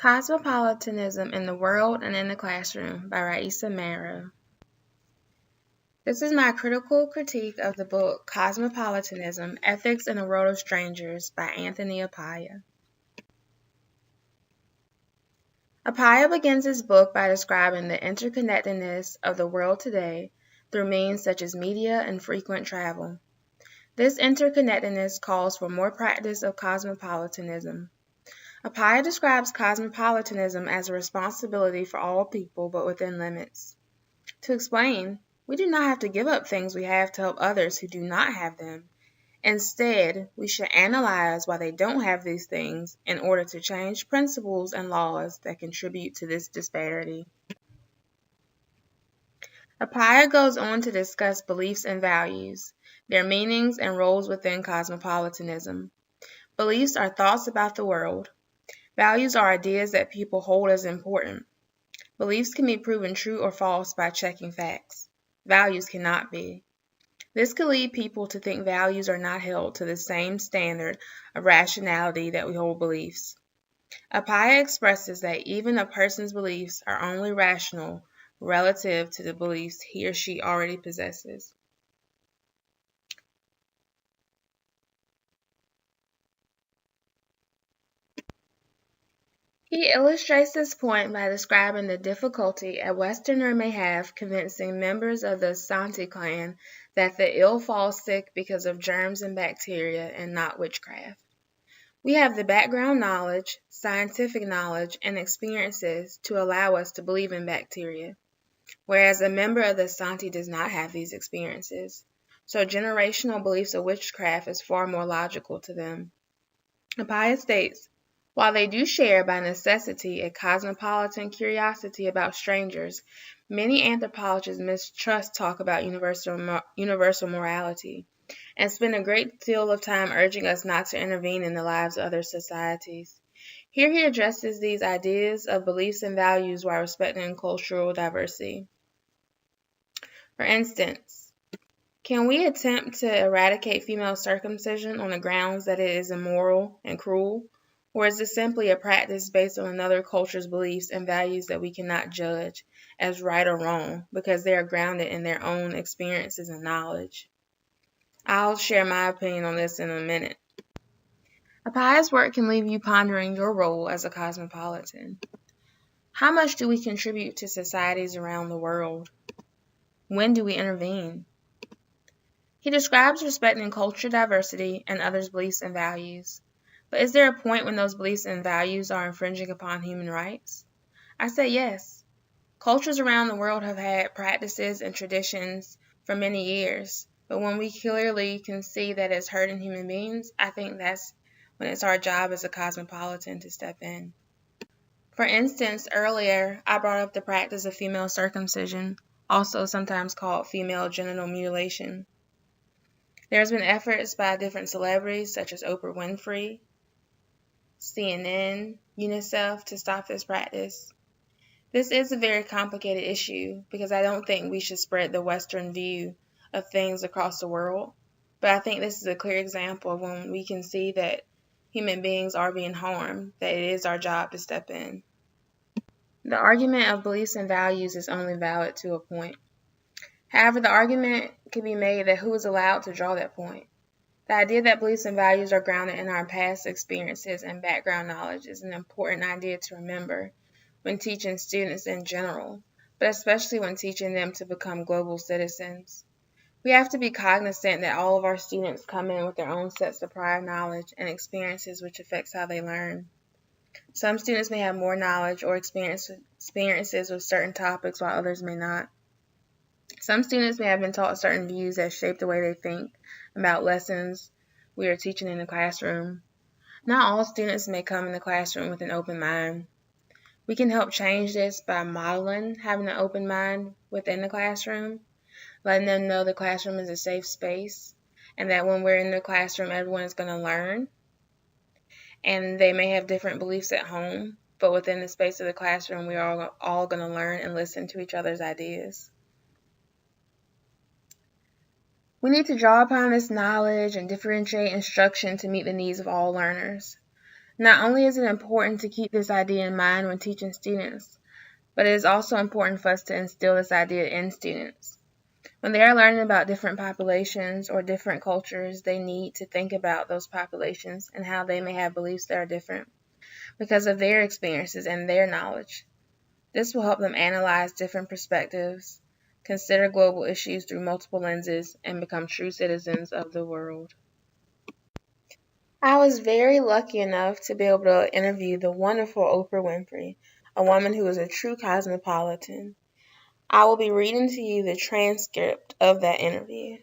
Cosmopolitanism in the World and in the Classroom by Raisa Marrow. This is my critical critique of the book Cosmopolitanism, Ethics in a World of Strangers by Anthony Appiah. Appiah begins his book by describing the interconnectedness of the world today through means such as media and frequent travel. This interconnectedness calls for more practice of cosmopolitanism. Appiah describes cosmopolitanism as a responsibility for all people, but within limits. To explain, we do not have to give up things we have to help others who do not have them. Instead, we should analyze why they don't have these things in order to change principles and laws that contribute to this disparity. Appiah goes on to discuss beliefs and values, their meanings and roles within cosmopolitanism. Beliefs are thoughts about the world. Values are ideas that people hold as important. Beliefs can be proven true or false by checking facts. Values cannot be. This could lead people to think values are not held to the same standard of rationality that we hold beliefs. Appiah expresses that even a person's beliefs are only rational relative to the beliefs he or she already possesses. He illustrates this point by describing the difficulty a Westerner may have convincing members of the Santi clan that the ill fall sick because of germs and bacteria and not witchcraft. We have the background knowledge, scientific knowledge, and experiences to allow us to believe in bacteria, whereas a member of the Santi does not have these experiences. So generational beliefs of witchcraft is far more logical to them. Appiah states, while they do share by necessity a cosmopolitan curiosity about strangers, many anthropologists mistrust talk about universal morality and spend a great deal of time urging us not to intervene in the lives of other societies. Here he addresses these ideas of beliefs and values while respecting cultural diversity. For instance, can we attempt to eradicate female circumcision on the grounds that it is immoral and cruel? Or is this simply a practice based on another culture's beliefs and values that we cannot judge as right or wrong because they are grounded in their own experiences and knowledge? I'll share my opinion on this in a minute. Appiah's work can leave you pondering your role as a cosmopolitan. How much do we contribute to societies around the world? When do we intervene? He describes respecting cultural diversity and others' beliefs and values. But is there a point when those beliefs and values are infringing upon human rights? I say yes. Cultures around the world have had practices and traditions for many years, but when we clearly can see that it's hurting human beings, I think that's when it's our job as a cosmopolitan to step in. For instance, earlier I brought up the practice of female circumcision, also sometimes called female genital mutilation. There's been efforts by different celebrities such as Oprah Winfrey, CNN, UNICEF to stop this practice. This is a very complicated issue because I don't think we should spread the Western view of things across the world, but I think this is a clear example of when we can see that human beings are being harmed, that it is our job to step in. The argument of beliefs and values is only valid to a point. However, the argument can be made that who is allowed to draw that point. The idea that beliefs and values are grounded in our past experiences and background knowledge is an important idea to remember when teaching students in general, but especially when teaching them to become global citizens. We have to be cognizant that all of our students come in with their own sets of prior knowledge and experiences which affects how they learn. Some students may have more knowledge or experiences with certain topics while others may not. Some students may have been taught certain views that shape the way they think about lessons we are teaching in the classroom. Not all students may come in the classroom with an open mind. We can help change this by modeling having an open mind within the classroom, letting them know the classroom is a safe space, and that when we're in the classroom, everyone is going to learn. And they may have different beliefs at home, but within the space of the classroom, we are all going to learn and listen to each other's ideas. We need to draw upon this knowledge and differentiate instruction to meet the needs of all learners. Not only is it important to keep this idea in mind when teaching students, but it is also important for us to instill this idea in students. When they are learning about different populations or different cultures, they need to think about those populations and how they may have beliefs that are different because of their experiences and their knowledge. This will help them analyze different perspectives, consider global issues through multiple lenses, and become true citizens of the world. I was very lucky enough to be able to interview the wonderful Oprah Winfrey, a woman who is a true cosmopolitan. I will be reading to you the transcript of that interview.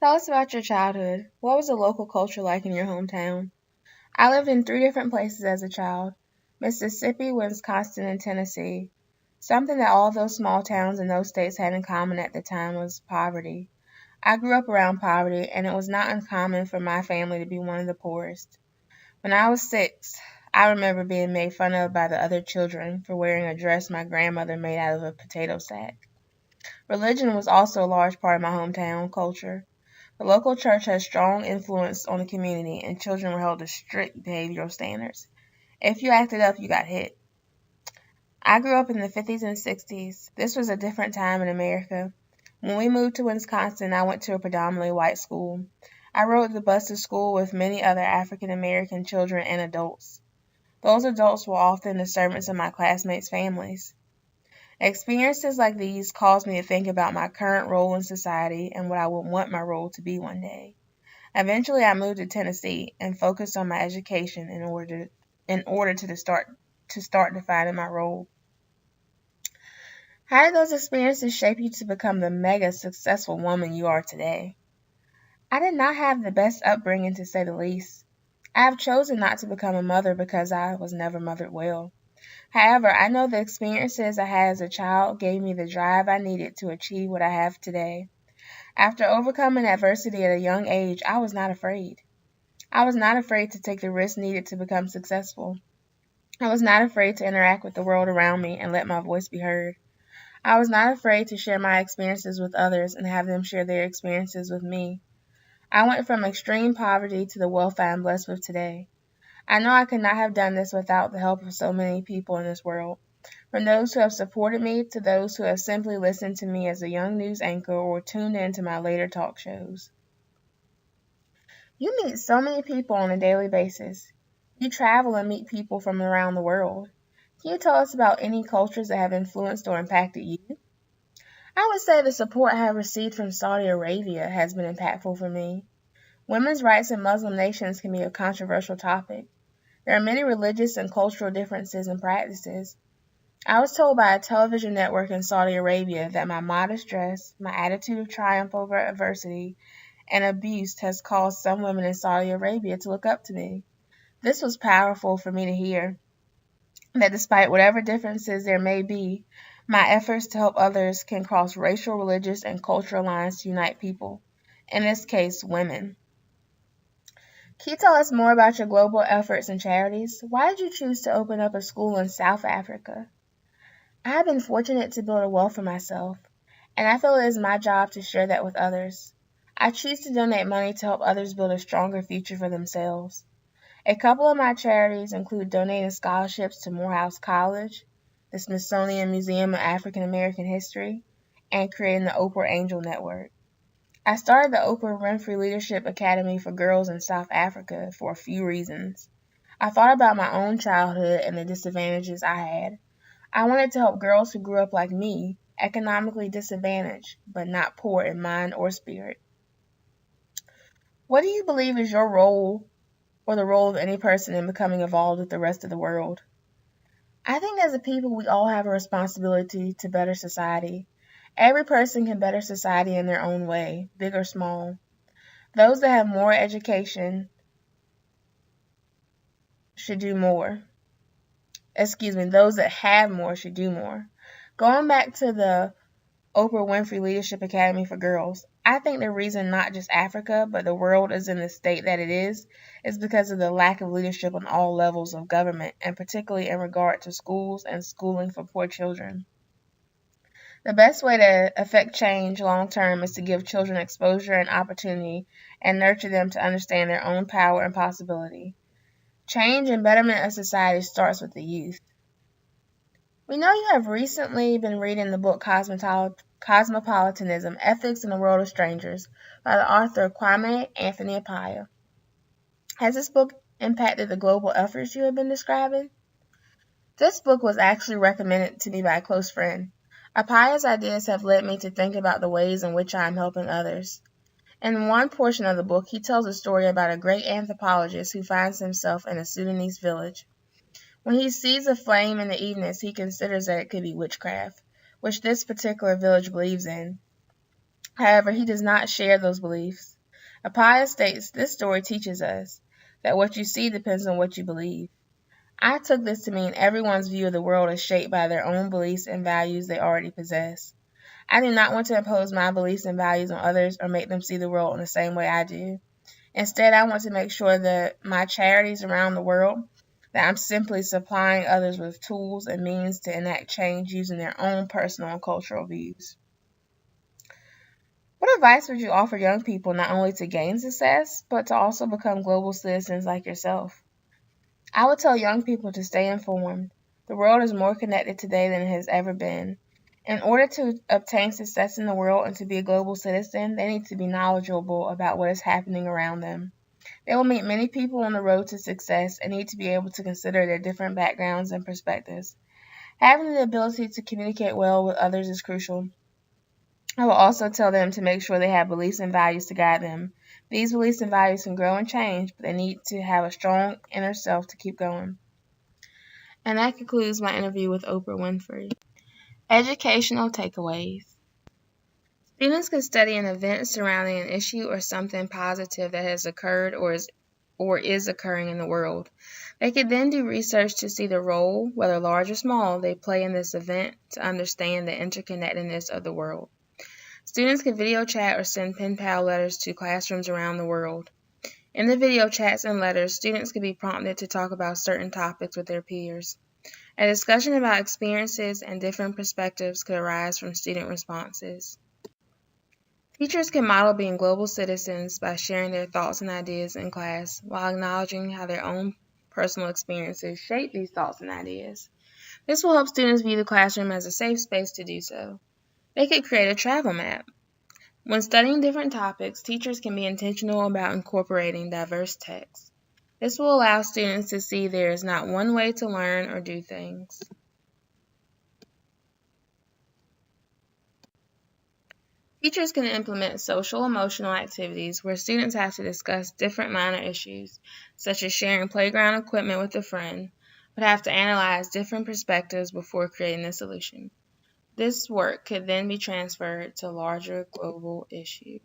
Tell us about your childhood. What was the local culture like in your hometown? I lived in 3 different places as a child: Mississippi, Wisconsin, and Tennessee. Something that all those small towns in those states had in common at the time was poverty. I grew up around poverty, and it was not uncommon for my family to be one of the poorest. When I was 6, I remember being made fun of by the other children for wearing a dress my grandmother made out of a potato sack. Religion was also a large part of my hometown culture. The local church had strong influence on the community, and children were held to strict behavioral standards. If you acted up, you got hit. I grew up in the 50s and 60s. This was a different time in America. When we moved to Wisconsin, I went to a predominantly white school. I rode the bus to school with many other African American children and adults. Those adults were often the servants of my classmates' families. Experiences like these caused me to think about my current role in society and what I would want my role to be one day. Eventually, I moved to Tennessee and focused on my education in order to start defining my role. How did those experiences shape you to become the mega successful woman you are today? I did not have the best upbringing, to say the least. I have chosen not to become a mother because I was never mothered well. However, I know the experiences I had as a child gave me the drive I needed to achieve what I have today. After overcoming adversity at a young age, I was not afraid. I was not afraid to take the risks needed to become successful. I was not afraid to interact with the world around me and let my voice be heard. I was not afraid to share my experiences with others and have them share their experiences with me. I went from extreme poverty to the wealth I am blessed with today. I know I could not have done this without the help of so many people in this world, from those who have supported me to those who have simply listened to me as a young news anchor or tuned in to my later talk shows. You meet so many people on a daily basis. You travel and meet people from around the world. Can you tell us about any cultures that have influenced or impacted you? I would say the support I have received from Saudi Arabia has been impactful for me. Women's rights in Muslim nations can be a controversial topic. There are many religious and cultural differences and practices. I was told by a television network in Saudi Arabia that my modest dress, my attitude of triumph over adversity, and abuse has caused some women in Saudi Arabia to look up to me. This was powerful for me to hear, that despite whatever differences there may be, my efforts to help others can cross racial, religious, and cultural lines to unite people, in this case, women. Can you tell us more about your global efforts and charities? Why did you choose to open up a school in South Africa? I have been fortunate to build a wealth for myself, and I feel it is my job to share that with others. I choose to donate money to help others build a stronger future for themselves. A couple of my charities include donating scholarships to Morehouse College, the Smithsonian Museum of African American History, and creating the Oprah Angel Network. I started the Oprah Winfrey Leadership Academy for Girls in South Africa for a few reasons. I thought about my own childhood and the disadvantages I had. I wanted to help girls who grew up like me, economically disadvantaged, but not poor in mind or spirit. What do you believe is your role or the role of any person in becoming evolved with the rest of the world? I think as a people, we all have a responsibility to better society. Every person can better society in their own way, big or small. Those that have more education should do more. Those that have more should do more. Going back to the Oprah Winfrey Leadership Academy for Girls, I think the reason not just Africa, but the world is in the state that it is because of the lack of leadership on all levels of government, and particularly in regard to schools and schooling for poor children. The best way to affect change long term is to give children exposure and opportunity and nurture them to understand their own power and possibility. Change and betterment of society starts with the youth. We know you have recently been reading the book Cosmopolitanism, Ethics in the World of Strangers by the author Kwame Anthony Appiah. Has this book impacted the global efforts you have been describing? This book was actually recommended to me by a close friend. Appiah's ideas have led me to think about the ways in which I am helping others. In one portion of the book, he tells a story about a great anthropologist who finds himself in a Sudanese village. When he sees a flame in the evenings, he considers that it could be witchcraft, which this particular village believes in. However, he does not share those beliefs. Appiah states this story teaches us that what you see depends on what you believe. I took this to mean everyone's view of the world is shaped by their own beliefs and values they already possess. I do not want to impose my beliefs and values on others or make them see the world in the same way I do. Instead, I want to make sure that my charities around the world, that I'm simply supplying others with tools and means to enact change using their own personal and cultural views. What advice would you offer young people not only to gain success, but to also become global citizens like yourself? I would tell young people to stay informed. The world is more connected today than it has ever been. In order to obtain success in the world and to be a global citizen, they need to be knowledgeable about what is happening around them. They will meet many people on the road to success and need to be able to consider their different backgrounds and perspectives. Having the ability to communicate well with others is crucial. I will also tell them to make sure they have beliefs and values to guide them. These beliefs and values can grow and change, but they need to have a strong inner self to keep going. And that concludes my interview with Oprah Winfrey. Educational takeaways. Students can study an event surrounding an issue or something positive that has occurred or is occurring in the world. They could then do research to see the role, whether large or small, they play in this event to understand the interconnectedness of the world. Students can video chat or send pen pal letters to classrooms around the world. In the video chats and letters, students can be prompted to talk about certain topics with their peers. A discussion about experiences and different perspectives could arise from student responses. Teachers can model being global citizens by sharing their thoughts and ideas in class while acknowledging how their own personal experiences shape these thoughts and ideas. This will help students view the classroom as a safe space to do so. They could create a travel map. When studying different topics, teachers can be intentional about incorporating diverse texts. This will allow students to see there is not one way to learn or do things. Teachers can implement social-emotional activities where students have to discuss different minor issues, such as sharing playground equipment with a friend, but have to analyze different perspectives before creating a solution. This work could then be transferred to larger global issues.